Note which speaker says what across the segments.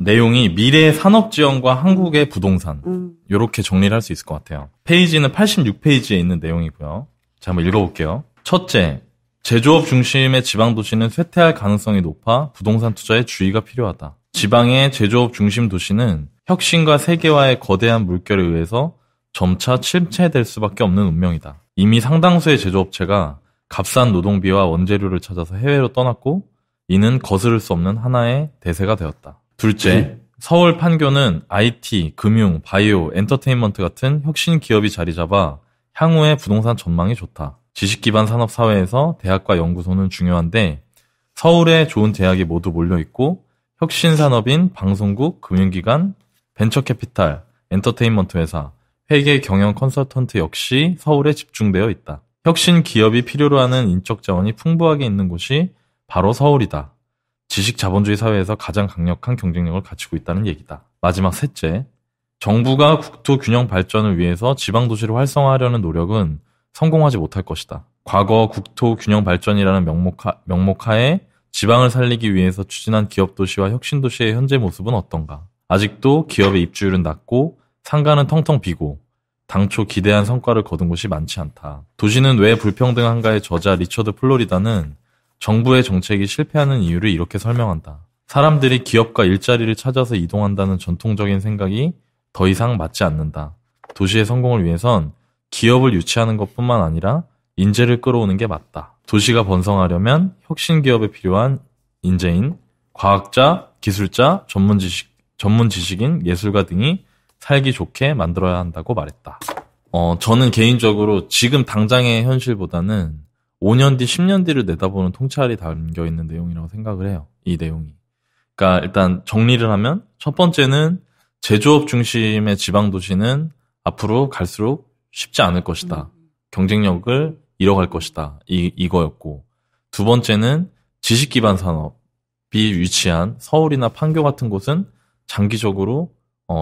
Speaker 1: 내용이 미래의 산업지원과 한국의 부동산 이렇게 정리를 할 수 있을 것 같아요. 페이지는 86페이지에 있는 내용이고요. 자, 한번 읽어볼게요. 첫째, 제조업 중심의 지방도시는 쇠퇴할 가능성이 높아 부동산 투자에 주의가 필요하다. 지방의 제조업 중심 도시는 혁신과 세계화의 거대한 물결에 의해서 점차 침체될 수밖에 없는 운명이다. 이미 상당수의 제조업체가 값싼 노동비와 원재료를 찾아서 해외로 떠났고 이는 거스를 수 없는 하나의 대세가 되었다. 둘째, 서울 판교는 IT, 금융, 바이오, 엔터테인먼트 같은 혁신 기업이 자리 잡아 향후의 부동산 전망이 좋다. 지식 기반 산업 사회에서 대학과 연구소는 중요한데 서울에 좋은 대학이 모두 몰려있고 혁신 산업인 방송국, 금융기관, 벤처캐피탈, 엔터테인먼트 회사, 회계 경영 컨설턴트 역시 서울에 집중되어 있다. 혁신 기업이 필요로 하는 인적 자원이 풍부하게 있는 곳이 바로 서울이다. 지식 자본주의 사회에서 가장 강력한 경쟁력을 갖추고 있다는 얘기다. 마지막 셋째, 정부가 국토 균형 발전을 위해서 지방도시를 활성화하려는 노력은 성공하지 못할 것이다. 과거 국토 균형 발전이라는 명목하에 지방을 살리기 위해서 추진한 기업도시와 혁신도시의 현재 모습은 어떤가? 아직도 기업의 입주율은 낮고 상가는 텅텅 비고 당초 기대한 성과를 거둔 곳이 많지 않다. 도시는 왜 불평등한가의 저자 리처드 플로리다는 정부의 정책이 실패하는 이유를 이렇게 설명한다. 사람들이 기업과 일자리를 찾아서 이동한다는 전통적인 생각이 더 이상 맞지 않는다. 도시의 성공을 위해선 기업을 유치하는 것뿐만 아니라 인재를 끌어오는 게 맞다. 도시가 번성하려면 혁신 기업에 필요한 인재인 과학자, 기술자, 전문 지식인, 예술가 등이 살기 좋게 만들어야 한다고 말했다. 저는 개인적으로 지금 당장의 현실보다는 5년 뒤, 10년 뒤를 내다보는 통찰이 담겨있는 내용이라고 생각을 해요. 이 내용이. 그러니까 일단 정리를 하면 첫 번째는 제조업 중심의 지방도시는 앞으로 갈수록 쉽지 않을 것이다. 경쟁력을 잃어갈 것이다. 이거였고. 두 번째는 지식 기반 산업이 위치한 서울이나 판교 같은 곳은 장기적으로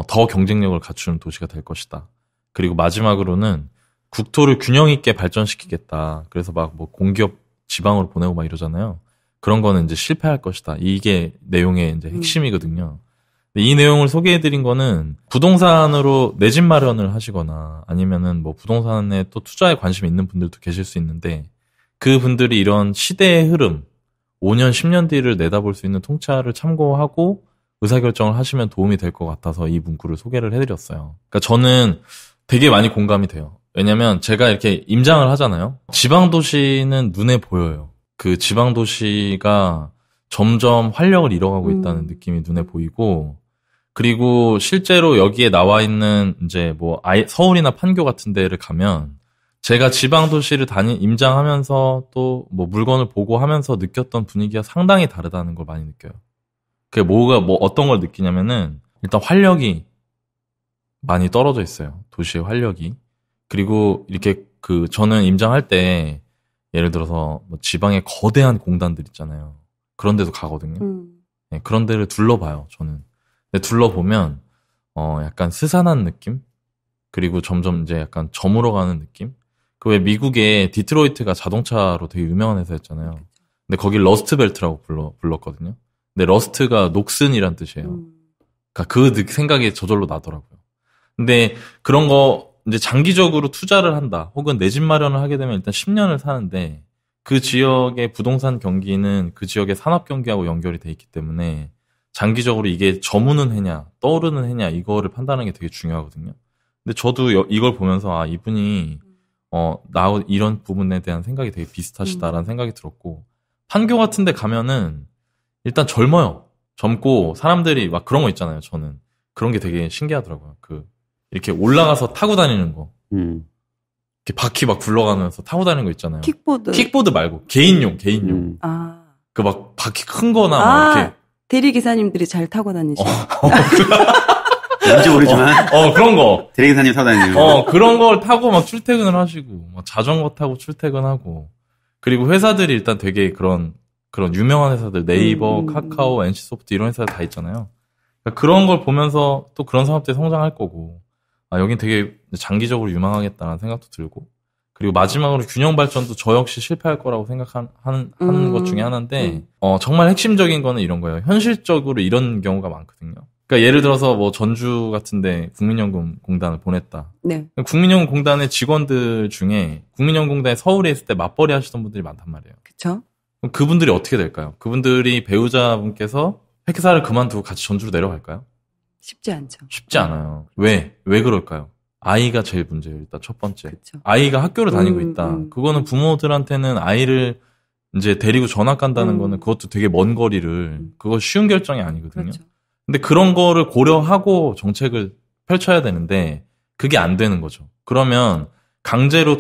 Speaker 1: 더 경쟁력을 갖추는 도시가 될 것이다. 그리고 마지막으로는 국토를 균형 있게 발전시키겠다. 그래서 막 뭐 공기업 지방으로 보내고 막 이러잖아요. 그런 거는 이제 실패할 것이다. 이게 내용의 이제 핵심이거든요. 이 내용을 소개해드린 거는 부동산으로 내 집 마련을 하시거나 아니면은 뭐 부동산에 또 투자에 관심이 있는 분들도 계실 수 있는데 그 분들이 이런 시대의 흐름, 5년, 10년 뒤를 내다볼 수 있는 통찰을 참고하고 의사결정을 하시면 도움이 될 것 같아서 이 문구를 소개를 해드렸어요. 그러니까 저는 되게 많이 공감이 돼요. 왜냐면 제가 이렇게 임장을 하잖아요. 지방도시는 눈에 보여요. 그 지방도시가 점점 활력을 잃어가고 있다는 느낌이 눈에 보이고, 그리고 실제로 여기에 나와 있는 이제 뭐 서울이나 판교 같은 데를 가면 제가 지방도시를 임장하면서 또 뭐 물건을 보고 하면서 느꼈던 분위기가 상당히 다르다는 걸 많이 느껴요. 그게 어떤 걸 느끼냐면은 일단 활력이 많이 떨어져 있어요. 도시의 활력이. 그리고 이렇게 저는 임장할 때 예를 들어서 뭐 지방에 거대한 공단들 있잖아요. 그런 데도 가거든요. 네, 그런 데를 둘러봐요, 저는. 근데 둘러보면, 약간 스산한 느낌? 그리고 점점 이제 약간 저물어가는 느낌? 왜 미국의 디트로이트가 자동차로 되게 유명한 회사였잖아요. 근데 거길 러스트벨트라고 불렀거든요. 근데 러스트가 녹슨이란 뜻이에요. 그러니까 그 생각이 저절로 나더라고요. 근데 그런 거 이제 장기적으로 투자를 한다. 혹은 내 집 마련을 하게 되면 일단 10년을 사는데 그 지역의 부동산 경기는 그 지역의 산업 경기하고 연결이 돼 있기 때문에 장기적으로 이게 저무는 해냐, 떠오르는 해냐 이거를 판단하는 게 되게 중요하거든요. 근데 저도 이걸 보면서 이분이 나 이런 부분에 대한 생각이 되게 비슷하시다라는 생각이 들었고, 판교 같은 데 가면은 일단 젊어요. 젊고 사람들이 막 그런 거 있잖아요. 저는 그런 게 되게 신기하더라고요. 이렇게 올라가서 타고 다니는 거. 이렇게 바퀴 막 굴러가면서 타고 다니는 거 있잖아요. 킥보드 말고 개인용. 그 막 바퀴 큰 거나 막 이렇게
Speaker 2: 대리기사님들이 잘 타고 다니시죠.
Speaker 3: 뭔지 모르지만.
Speaker 1: 그런 거.
Speaker 3: 대리기사님 타고 다니는
Speaker 1: 그런 걸 타고 막 출퇴근을 하시고, 막 자전거 타고 출퇴근하고. 그리고 회사들이 일단 되게 그런 유명한 회사들, 네이버, 카카오, NC소프트 이런 회사들 다 있잖아요. 그러니까 그런 걸 보면서 또 그런 산업들이 성장할 거고, 여긴 되게 장기적으로 유망하겠다는 생각도 들고. 그리고 마지막으로 균형 발전도 저 역시 실패할 거라고 하는 것 중에 하나인데, 정말 핵심적인 거는 이런 거예요. 현실적으로 이런 경우가 많거든요. 그러니까 예를 들어서 뭐 전주 같은데 국민연금공단을 보냈다.
Speaker 2: 네.
Speaker 1: 국민연금공단의 직원들 중에 국민연금공단에 서울에 있을 때 맞벌이 하시던 분들이 많단 말이에요.
Speaker 2: 그렇죠.
Speaker 1: 그럼 그분들이 어떻게 될까요? 그분들이 배우자분께서 회사를 그만두고 같이 전주로 내려갈까요?
Speaker 2: 쉽지 않죠.
Speaker 1: 쉽지 않아요. 왜 그럴까요? 아이가 제일 문제예요. 일단 첫 번째.
Speaker 2: 그쵸.
Speaker 1: 아이가 학교를 다니고 있다. 그거는 부모들한테는 아이를 이제 데리고 전학 간다는 거는 그것도 되게 먼 거리를 그거 쉬운 결정이 아니거든요.
Speaker 2: 그렇죠.
Speaker 1: 근데 그런 거를 고려하고 정책을 펼쳐야 되는데 그게 안 되는 거죠. 그러면 강제로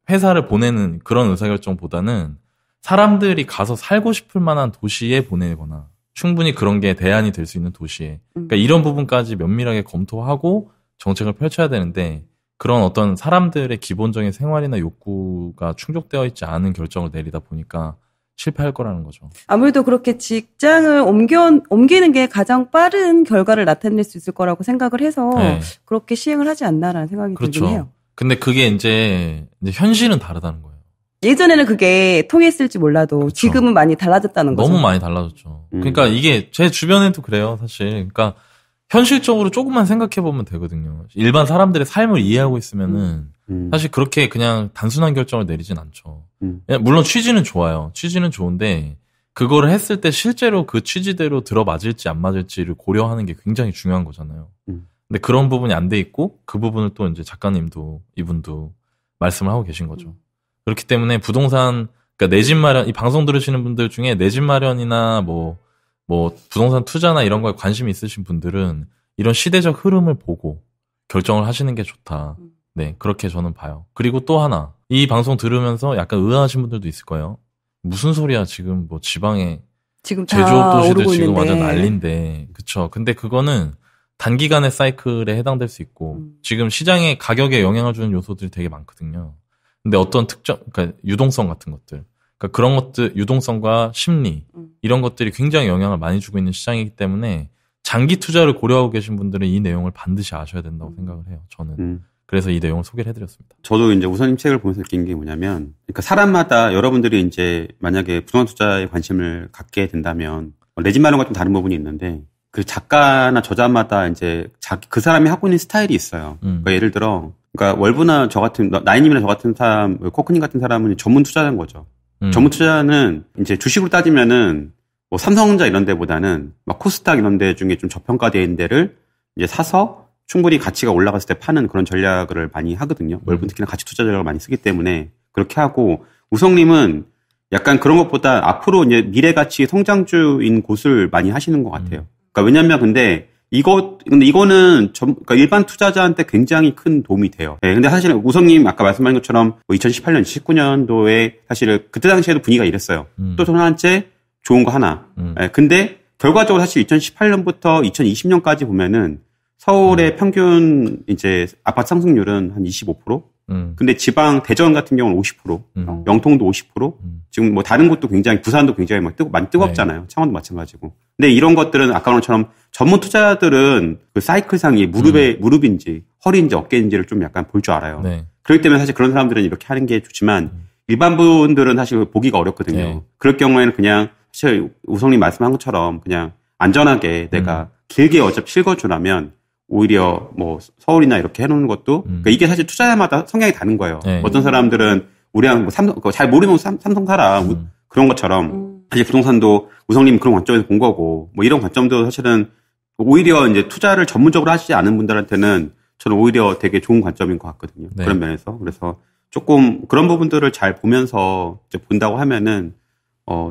Speaker 1: 회사를 보내는 그런 의사결정보다는 사람들이 가서 살고 싶을 만한 도시에 보내거나 충분히 그런 게 대안이 될 수 있는 도시에. 그러니까 이런 부분까지 면밀하게 검토하고 정책을 펼쳐야 되는데 그런 어떤 사람들의 기본적인 생활이나 욕구가 충족되어 있지 않은 결정을 내리다 보니까 실패할 거라는 거죠.
Speaker 2: 아무래도 그렇게 직장을 옮기는 게 가장 빠른 결과를 나타낼 수 있을 거라고 생각을 해서
Speaker 1: 네.
Speaker 2: 그렇게 시행을 하지 않나라는 생각이
Speaker 1: 그렇죠.
Speaker 2: 들긴 해요.
Speaker 1: 근데 그게 이제 현실은 다르다는 거예요.
Speaker 2: 예전에는 그게 통했을지 몰라도
Speaker 1: 그렇죠.
Speaker 2: 지금은 많이 달라졌다는 거죠.
Speaker 1: 너무 많이 달라졌죠. 그러니까 이게 제 주변에도 그래요, 사실. 그러니까 현실적으로 조금만 생각해 보면 되거든요. 일반 사람들의 삶을 이해하고 있으면은 사실 그렇게 그냥 단순한 결정을 내리진 않죠. 물론 취지는 좋아요. 취지는 좋은데 그거를 했을 때 실제로 그 취지대로 들어맞을지 안 맞을지를 고려하는 게 굉장히 중요한 거잖아요. 근데 그런 부분이 안 돼 있고 그 부분을 또 이제 작가님도 이분도 말씀을 하고 계신 거죠. 그렇기 때문에 부동산, 그러니까 내 집 마련, 이 방송 들으시는 분들 중에 내 집 마련이나 뭐 부동산 투자나 이런 거에 관심이 있으신 분들은 이런 시대적 흐름을 보고 결정을 하시는 게 좋다. 네, 그렇게 저는 봐요. 그리고 또 하나, 이 방송 들으면서 약간 의아하신 분들도 있을 거예요. 무슨 소리야, 지금 뭐 지방에
Speaker 2: 지금
Speaker 1: 제조업 도시들 지금
Speaker 2: 있는데.
Speaker 1: 완전 난리인데, 그쵸? 근데 그거는 단기간의 사이클에 해당될 수 있고, 지금 시장의 가격에 영향을 주는 요소들이 되게 많거든요. 근데 어떤 그러니까 유동성 같은 것들, 그러니까 그런 것들, 유동성과 심리, 이런 것들이 굉장히 영향을 많이 주고 있는 시장이기 때문에 장기 투자를 고려하고 계신 분들은 이 내용을 반드시 아셔야 된다고 생각을 해요, 저는. 그래서 이 내용을 소개를 해드렸습니다.
Speaker 3: 저도 이제 우선님 책을 보면서 느낀 게 뭐냐면, 그러니까 사람마다 여러분들이 이제 만약에 부동산 투자에 관심을 갖게 된다면, 내 집 마련과 좀 다른 부분이 있는데, 그 작가나 저자마다 이제 그 사람이 하고 있는 스타일이 있어요. 그러니까 예를 들어, 그러니까 월부나 저 같은, 나이님이나 저 같은 사람, 코크님 같은 사람은 전문 투자자인 거죠. 전문 투자는 이제 주식으로 따지면은 뭐 삼성전자 이런 데보다는 막 코스닥 이런 데 중에 좀 저평가되어 있는 데를 이제 사서 충분히 가치가 올라갔을 때 파는 그런 전략을 많이 하거든요. 월분 특히나 가치 투자 전략을 많이 쓰기 때문에 그렇게 하고, 우성님은 약간 그런 것보다 앞으로 이제 미래 가치 성장주인 곳을 많이 하시는 것 같아요. 그러니까 왜냐면 근데 이거는 그러니까 일반 투자자한테 굉장히 큰 도움이 돼요. 네, 근데 사실 우성님 아까 말씀하신 것처럼 2018년, 19년도에 사실 그때 당시에도 분위기가 이랬어요. 또 하나째 좋은 거 하나. 네, 근데 결과적으로 사실 2018년부터 2020년까지 보면은 서울의 평균 이제 아파트 상승률은 한 25%. 근데 지방 대전 같은 경우는 50%, 영통도 50%. 지금 뭐 다른 곳도 굉장히, 부산도 굉장히 많이 뜨겁잖아요. 네. 창원도 마찬가지고. 근데 이런 것들은 아까 것처럼 전문 투자자들은 그 사이클상이 무릎인지 허리인지 어깨인지를 좀 약간 볼 줄 알아요. 네. 그렇기 때문에 사실 그런 사람들은 이렇게 하는 게 좋지만 일반 분들은 사실 보기가 어렵거든요. 네. 그럴 경우에는 그냥 사실 우성님 말씀한 것처럼 그냥 안전하게 내가 길게 어차피 실거주라면 오히려 뭐 서울이나 이렇게 해놓는 것도 그러니까 이게 사실 투자자마다 성향이 다른 거예요. 네. 어떤 사람들은 우리랑 뭐 삼성 잘 모르면 삼성 사라 그런 것처럼 사실 부동산도 우성님 그런 관점에서 본 거고 뭐 이런 관점도 사실은 오히려 이제 투자를 전문적으로 하시지 않은 분들한테는 저는 오히려 되게 좋은 관점인 것 같거든요. 네. 그런 면에서 그래서 조금 그런 부분들을 잘 보면서 이제 본다고 하면은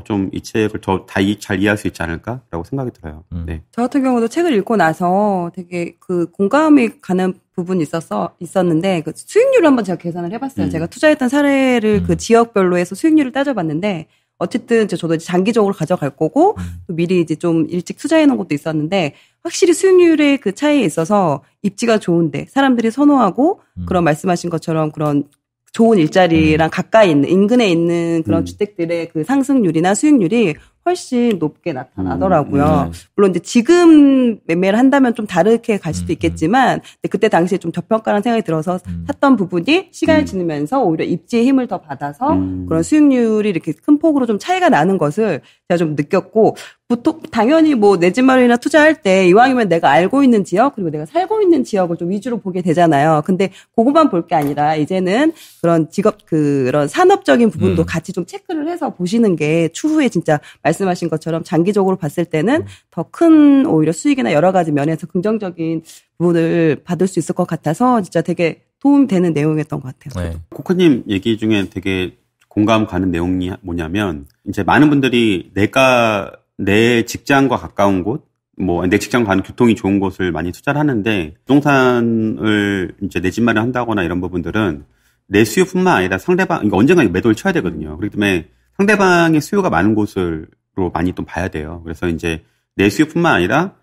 Speaker 3: 좀 이 책을 더 잘 이해할 수 있지 않을까라고 생각이 들어요. 네.
Speaker 2: 저 같은 경우도 책을 읽고 나서 되게 그 공감이 가는 부분이 있었는데, 그 수익률을 한번 제가 계산을 해봤어요. 제가 투자했던 사례를 그 지역별로 해서 수익률을 따져봤는데, 어쨌든 저도 이제 장기적으로 가져갈 거고, 또 미리 이제 좀 일찍 투자해 놓은 것도 있었는데, 확실히 수익률의 그 차이에 있어서 입지가 좋은데, 사람들이 선호하고, 그런 말씀하신 것처럼 그런 좋은 일자리랑 가까이 있는, 인근에 있는 그런 주택들의 그 상승률이나 수익률이 훨씬 높게 나타나더라고요. 물론 이제 지금 매매를 한다면 좀 다르게 갈 수도 있겠지만 근데 그때 당시에 좀 저평가라는 생각이 들어서 샀던 부분이 시간이 지나면서 오히려 입지의 힘을 더 받아서 그런 수익률이 이렇게 큰 폭으로 좀 차이가 나는 것을 제가 좀 느꼈고 보통 당연히 뭐 내 집 마련이나 투자할 때 이왕이면 내가 알고 있는 지역 그리고 내가 살고 있는 지역을 좀 위주로 보게 되잖아요. 근데 그것만 볼 게 아니라 이제는 그런 그런 산업적인 부분도 같이 좀 체크를 해서 보시는 게 추후에 진짜 말씀하신 것처럼 장기적으로 봤을 때는 더 큰 오히려 수익이나 여러 가지 면에서 긍정적인 부분을 받을 수 있을 것 같아서 진짜 되게 도움이 되는 내용이었던 것 같아요.
Speaker 3: 네. 코코님 얘기 중에 되게 공감 가는 내용이 뭐냐면 이제 많은 분들이 내 직장과 가까운 곳, 뭐 내 직장 가는 교통이 좋은 곳을 많이 투자를 하는데 부동산을 이제 내 집 마련한다거나 이런 부분들은 내 수요뿐만 아니라 상대방 그러니까 언젠가 매도를 쳐야 되거든요. 그렇기 때문에 상대방의 수요가 많은 곳으로 많이 또 봐야 돼요. 그래서 이제 내 수요뿐만 아니라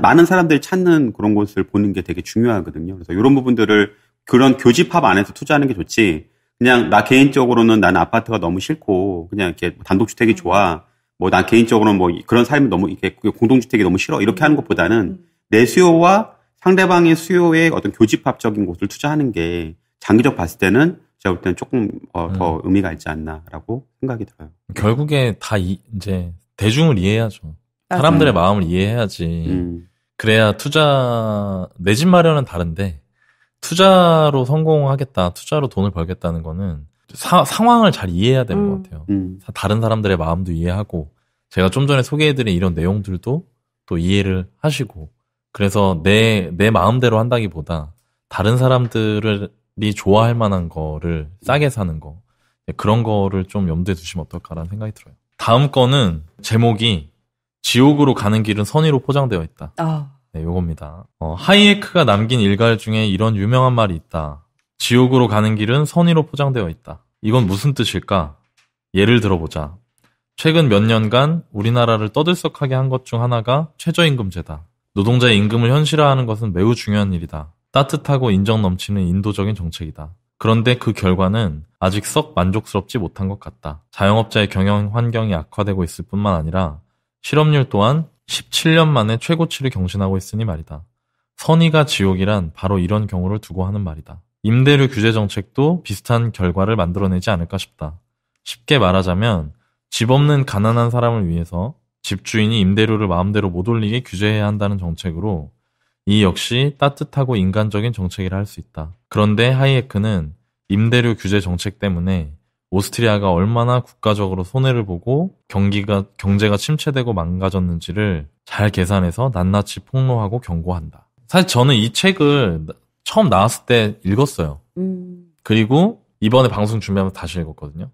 Speaker 3: 많은 사람들이 찾는 그런 곳을 보는 게 되게 중요하거든요. 그래서 이런 부분들을 그런 교집합 안에서 투자하는 게 좋지. 그냥 나 개인적으로는 나는 아파트가 너무 싫고 그냥 이렇게 단독주택이 좋아. 뭐 난 개인적으로는 뭐 그런 삶이 너무 이렇게 공동주택이 너무 싫어. 이렇게 하는 것보다는 내 수요와 상대방의 수요의 어떤 교집합적인 곳을 투자하는 게 장기적 봤을 때는 제가 볼 때는 조금 더 의미가 있지 않나라고 생각이 들어요.
Speaker 1: 결국에 다 이제 대중을 이해해야죠. 사람들의 마음을 이해해야지. 그래야 내 집 마련은 다른데 투자로 성공하겠다, 투자로 돈을 벌겠다는 거는 상황을 잘 이해해야 되는 것 같아요. 다른 사람들의 마음도 이해하고 제가 좀 전에 소개해드린 이런 내용들도 또 이해를 하시고 그래서 내 마음대로 한다기보다 다른 사람들이 좋아할 만한 거를 싸게 사는 거 그런 거를 좀 염두에 두시면 어떨까라는 생각이 들어요. 다음 거는 제목이 지옥으로 가는 길은 선의로 포장되어 있다. 네, 요겁니다. 하이에크가 남긴 일갈 중에 이런 유명한 말이 있다. 지옥으로 가는 길은 선의로 포장되어 있다. 이건 무슨 뜻일까? 예를 들어보자. 최근 몇 년간 우리나라를 떠들썩하게 한 것 중 하나가 최저임금제다. 노동자의 임금을 현실화하는 것은 매우 중요한 일이다. 따뜻하고 인정 넘치는 인도적인 정책이다. 그런데 그 결과는 아직 썩 만족스럽지 못한 것 같다. 자영업자의 경영 환경이 악화되고 있을 뿐만 아니라 실업률 또한 17년 만에 최고치를 경신하고 있으니 말이다. 선의가 지옥이란 바로 이런 경우를 두고 하는 말이다. 임대료 규제 정책도 비슷한 결과를 만들어내지 않을까 싶다. 쉽게 말하자면 집 없는 가난한 사람을 위해서 집주인이 임대료를 마음대로 못 올리게 규제해야 한다는 정책으로 이 역시 따뜻하고 인간적인 정책이라 할 수 있다. 그런데 하이에크는 임대료 규제 정책 때문에 오스트리아가 얼마나 국가적으로 손해를 보고 경제가 침체되고 망가졌는지를 잘 계산해서 낱낱이 폭로하고 경고한다. 사실 저는 이 책을 처음 나왔을 때 읽었어요. 그리고 이번에 방송 준비하면서 다시 읽었거든요.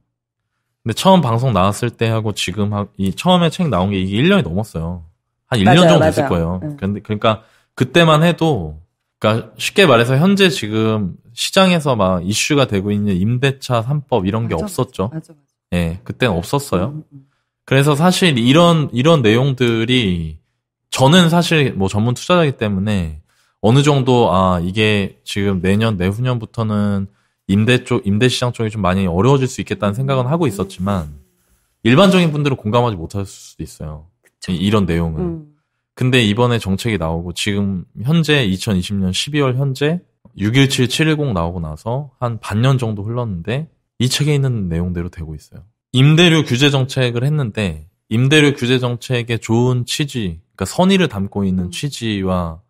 Speaker 1: 근데 처음 방송 나왔을 때 하고 지금 이 처음에 책 나온 게 이게 1년이 넘었어요. 한 1년 정도 됐을 거예요. 그러니까 그때만 해도 그러니까 쉽게 말해서 현재 지금 시장에서 막 이슈가 되고 있는 임대차 3법 이런 게 없었죠.
Speaker 2: 맞아.
Speaker 1: 예, 그때는 없었어요. 그래서 사실 이런 내용들이 저는 사실 뭐 전문 투자자이기 때문에 어느 정도 이게 지금 내후년부터는 임대 시장 쪽이 좀 많이 어려워질 수 있겠다는 생각은 하고 있었지만 일반적인 분들은 공감하지 못할 수도 있어요. 이런 내용은. 근데 이번에 정책이 나오고 지금 현재 2020년 12월 현재 617, 710 나오고 나서 한 반년 정도 흘렀는데 이 책에 있는 내용대로 되고 있어요. 임대료 규제 정책을 했는데 임대료 규제 정책의 좋은 취지, 그러니까 선의를 담고 있는 취지와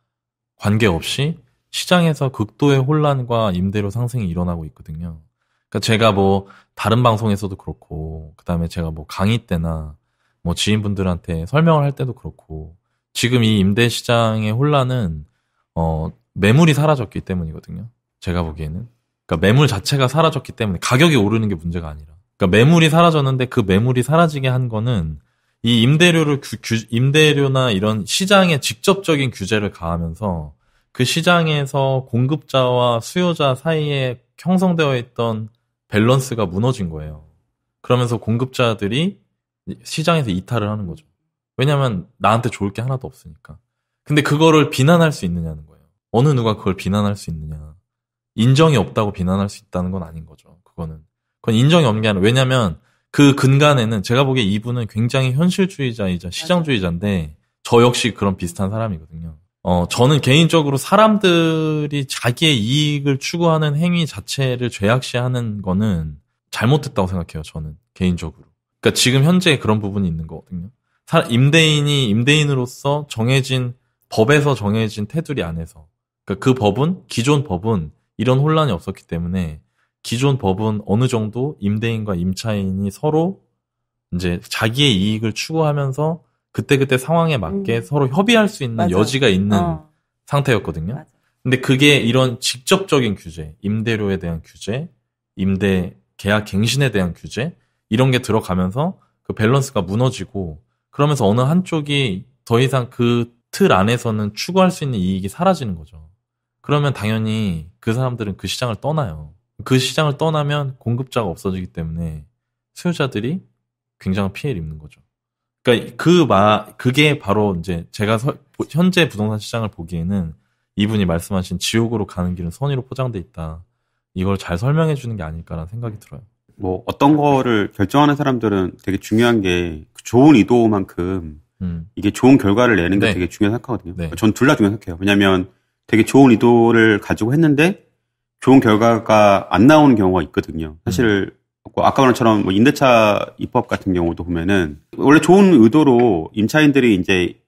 Speaker 1: 관계없이 시장에서 극도의 혼란과 임대료 상승이 일어나고 있거든요. 그러니까 제가 뭐 다른 방송에서도 그렇고 그다음에 제가 뭐 강의 때나 뭐 지인분들한테 설명을 할 때도 그렇고 지금 이 임대 시장의 혼란은 매물이 사라졌기 때문이거든요. 제가 보기에는. 그러니까 매물 자체가 사라졌기 때문에 가격이 오르는 게 문제가 아니라. 그러니까 매물이 사라졌는데 그 매물이 사라지게 한 거는 이 임대료나 이런 시장에 직접적인 규제를 가하면서 그 시장에서 공급자와 수요자 사이에 형성되어 있던 밸런스가 무너진 거예요. 그러면서 공급자들이 시장에서 이탈을 하는 거죠. 왜냐면 나한테 좋을 게 하나도 없으니까. 근데 그거를 비난할 수 있느냐는 거예요. 어느 누가 그걸 비난할 수 있느냐. 인정이 없다고 비난할 수 있다는 건 아닌 거죠. 그건 인정이 없는 게 아니라 왜냐면 그 근간에는 제가 보기에 이분은 굉장히 현실주의자이자 시장주의자인데 저 역시 그런 비슷한 사람이거든요. 저는 개인적으로 사람들이 자기의 이익을 추구하는 행위 자체를 죄악시하는 거는 잘못됐다고 생각해요, 저는. 개인적으로. 그러니까 지금 현재 그런 부분이 있는 거거든요. 임대인이 임대인으로서 정해진, 법에서 정해진 테두리 안에서. 그러니까 그 법은, 기존 법은 이런 혼란이 없었기 때문에 기존 법은 어느 정도 임대인과 임차인이 서로 이제 자기의 이익을 추구하면서 그때그때 상황에 맞게 서로 협의할 수 있는
Speaker 2: 맞아.
Speaker 1: 여지가 있는 상태였거든요.
Speaker 2: 맞아.
Speaker 1: 근데 그게 이런 직접적인 규제, 임대료에 대한 규제, 임대 계약 갱신에 대한 규제, 이런 게 들어가면서 그 밸런스가 무너지고 그러면서 어느 한쪽이 더 이상 그 틀 안에서는 추구할 수 있는 이익이 사라지는 거죠. 그러면 당연히 그 사람들은 그 시장을 떠나요. 그 시장을 떠나면 공급자가 없어지기 때문에 수요자들이 굉장한 피해를 입는 거죠. 그러니까 그게 바로 이제 제가 현재 부동산 시장을 보기에는 이분이 말씀하신 지옥으로 가는 길은 선의로 포장돼 있다. 이걸 잘 설명해 주는 게 아닐까라는 생각이 들어요.
Speaker 3: 뭐 어떤 거를 결정하는 사람들은 되게 중요한 게 좋은 의도만큼 이게 좋은 결과를 내는 게
Speaker 1: 네.
Speaker 3: 되게 중요하다고 생각하거든요.
Speaker 1: 네.
Speaker 3: 전 둘 다 중요하다고 생각해요. 왜냐하면 되게 좋은 의도를 가지고 했는데 좋은 결과가 안 나오는 경우가 있거든요. 사실 아까 말한 것처럼 뭐 임대차 입법 같은 경우도 보면은 원래 좋은 의도로 임차인들이 이제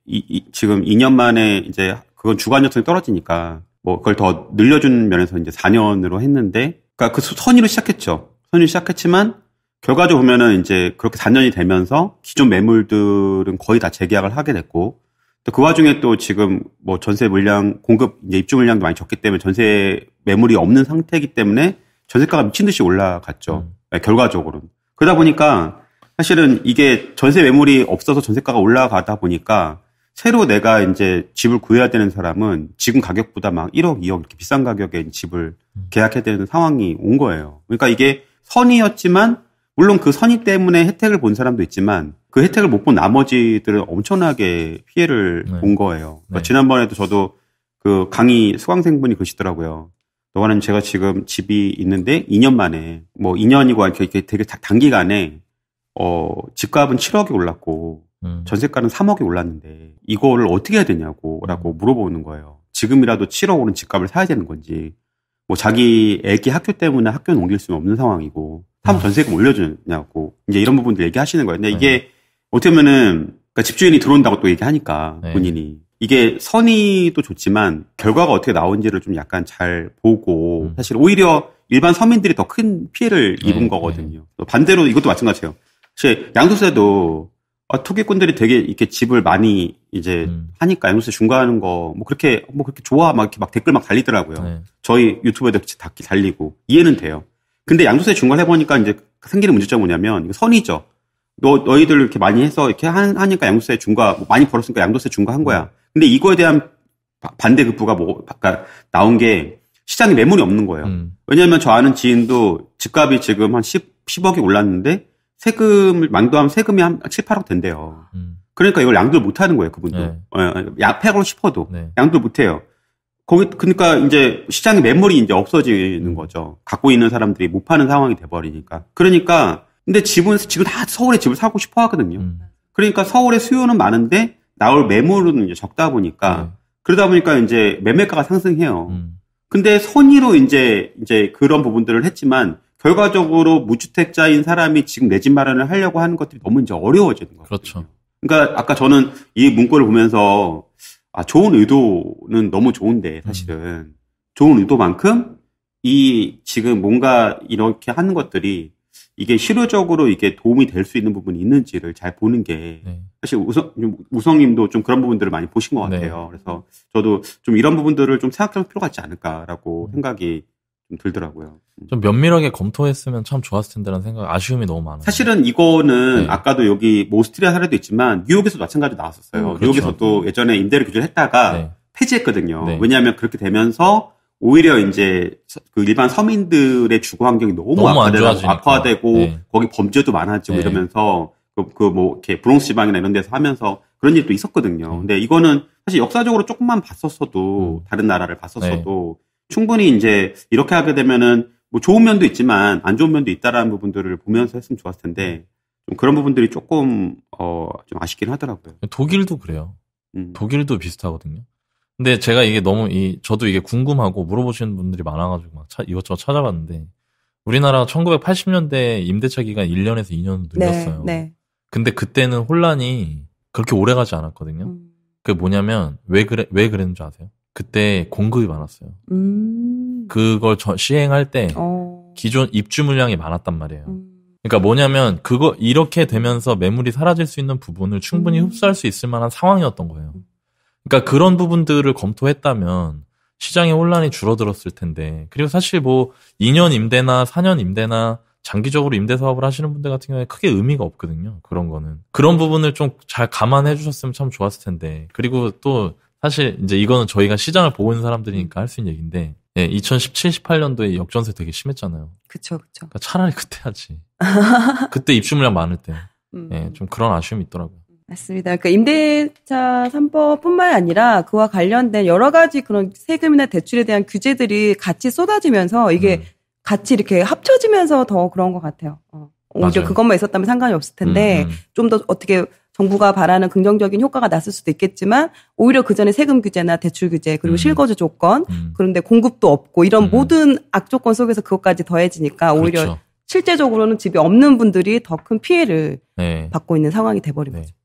Speaker 3: 지금 2년 만에 이제 그건 주관여성이 떨어지니까 뭐 그걸 더 늘려준 면에서 이제 4년으로 했는데 그러니까 그 선의로 시작했죠. 선의로 시작했지만 결과적으로 보면은 이제 그렇게 4년이 되면서 기존 매물들은 거의 다 재계약을 하게 됐고 또 그 와중에 또 지금 뭐 전세 물량 공급 이제 입주 물량도 많이 적기 때문에 전세 매물이 없는 상태이기 때문에 전세가가 미친 듯이 올라갔죠. 네, 결과적으로는. 그러다 보니까 사실은 이게 전세 매물이 없어서 전세가가 올라가다 보니까 새로 내가 이제 집을 구해야 되는 사람은 지금 가격보다 막 1억, 2억 이렇게 비싼 가격에 집을 계약해야 되는 상황이 온 거예요. 그러니까 이게 선의였지만 물론 그 선의 때문에 혜택을 본 사람도 있지만 그 혜택을 못 본 나머지들은 엄청나게 피해를 본 거예요. 그러니까 지난번에도 저도 그 강의 수강생분이 그러시더라고요. 너와는 제가 지금 집이 있는데 2년 만에 뭐 2년이고 이렇게 되게 단기간에 집값은 7억이 올랐고 전세가는 3억이 올랐는데 이거를 어떻게 해야 되냐고라고 물어보는 거예요. 지금이라도 7억 오른 집값을 사야 되는 건지 뭐 자기 애기 학교 때문에 학교는 옮길 수는 없는 상황이고 사면 전세금 올려주냐고 이제 이런 부분들 얘기하시는 거예요. 근데 이게 어떻게 보면은 그러니까 집주인이 들어온다고 또 얘기하니까 본인이 이게 선의도 좋지만 결과가 어떻게 나온지를 좀 약간 잘 보고 사실 오히려 일반 서민들이 더 큰 피해를 입은 거거든요. 반대로 이것도 마찬가지예요. 사실 양도세도 투기꾼들이 되게 이렇게 집을 많이 이제 하니까 양도세 중과하는 거 뭐 그렇게 좋아 막 이렇게 막 댓글 막 달리더라고요. 저희 유튜브에도 달리고 이해는 돼요. 근데 양도세 중과를 해보니까 이제 생기는 문제점이 뭐냐면 이거 선의죠. 너희들 이렇게 많이 해서 이렇게 하니까 양도세 중과 많이 벌었으니까 양도세 중과한 거야. 근데 이거에 대한 반대 급부가 그러니까 나온 게 시장에 매물이 없는 거예요. 왜냐하면 저 아는 지인도 집값이 지금 한 10억이 올랐는데 세금을 만도하면 세금이 한 7, 8억 된대요. 그러니까 이걸 양도를 못 하는 거예요, 그분도. 폐하고 싶어도 양도를 못 해요. 그러니까 이제 시장에 매물이 이제 없어지는 거죠. 갖고 있는 사람들이 못 파는 상황이 돼버리니까. 그러니까 근데 지금 다 서울에 집을 사고 싶어 하거든요. 그러니까 서울에 수요는 많은데 나올 매물은 이제 적다 보니까 그러다 보니까 이제 매매가가 상승해요. 근데 선의로 이제 그런 부분들을 했지만 결과적으로 무주택자인 사람이 지금 내 집 마련을 하려고 하는 것들이 너무 이제 어려워지는 거죠.
Speaker 1: 그렇죠.
Speaker 3: 그러니까 아까 저는 이 문구를 보면서 좋은 의도는 너무 좋은데 사실은 좋은 의도만큼 이 지금 뭔가 이렇게 하는 것들이 이게 실효적으로 이게 도움이 될 수 있는 부분이 있는지를 잘 보는 게 사실 우성님도 좀 그런 부분들을 많이 보신 것 같아요. 그래서 저도 좀 이런 부분들을 좀 생각할 필요가 있지 않을까라고 생각이 좀 들더라고요.
Speaker 1: 좀 면밀하게 검토했으면 참 좋았을 텐데라는 생각, 아쉬움이 너무 많아요.
Speaker 3: 사실은 이거는 아까도 여기 뭐 오스트리아 사례도 있지만 뉴욕에서도 마찬가지로 나왔었어요.
Speaker 1: 그렇죠.
Speaker 3: 뉴욕에서도 예전에 임대료 규제를 했다가 폐지했거든요. 왜냐하면 그렇게 되면서 오히려 이제 그 일반 서민들의 주거 환경이 너무 악화되고 거기 범죄도 많아지고 이러면서 그 뭐 이렇게 브롱스 지방이나 이런 데서 하면서 그런 일도 있었거든요. 근데 이거는 사실 역사적으로 조금만 봤었어도 다른 나라를 봤었어도 충분히 이제 이렇게 하게 되면은 뭐 좋은 면도 있지만 안 좋은 면도 있다라는 부분들을 보면서 했으면 좋았을 텐데 좀 그런 부분들이 조금 좀 아쉽긴 하더라고요.
Speaker 1: 독일도 그래요. 독일도 비슷하거든요. 근데 제가 이게 너무 저도 이게 궁금하고 물어보시는 분들이 많아가지고 막 이것저것 찾아봤는데 우리나라 1980년대 임대차 기간 1년에서 2년 늘렸어요. 네. 근데 그때는 혼란이 그렇게 오래 가지 않았거든요. 그게 뭐냐면 왜 그랬는지 아세요? 그때 공급이 많았어요. 그걸 시행할 때 기존 입주 물량이 많았단 말이에요. 그러니까 뭐냐면 이렇게 되면서 매물이 사라질 수 있는 부분을 충분히 흡수할 수 있을 만한 상황이었던 거예요. 그러니까 그런 부분들을 검토했다면 시장의 혼란이 줄어들었을 텐데, 그리고 사실 뭐 2년 임대나 4년 임대나 장기적으로 임대 사업을 하시는 분들 같은 경우에 크게 의미가 없거든요. 그런 거는. 그런 부분을 좀 잘 감안해 주셨으면 참 좋았을 텐데. 그리고 또 사실 이제 이거는 저희가 시장을 보고 있는 사람들이니까 할 수 있는 얘기인데, 2017, 18년도에 역전세 되게 심했잖아요.
Speaker 2: 그쵸.
Speaker 1: 그러니까 차라리 그때 하지. 그때 입주 물량 많을 때. 좀 그런 아쉬움이 있더라고요.
Speaker 2: 맞습니다. 그러니까 임대차 3법뿐만 아니라 그와 관련된 여러 가지 그런 세금이나 대출에 대한 규제들이 같이 쏟아지면서 이게 같이 이렇게 합쳐지면서 더 그런 것 같아요. 오히려 맞아요. 그것만 있었다면 상관이 없을 텐데 좀 더 어떻게 정부가 바라는 긍정적인 효과가 났을 수도 있겠지만 오히려 그 전에 세금 규제나 대출 규제 그리고 실거주 조건 그런데 공급도 없고 이런 모든 악조건 속에서 그것까지 더해지니까 오히려 그렇죠. 실제적으로는 집이 없는 분들이 더 큰 피해를 받고 있는 상황이 돼버린 거죠.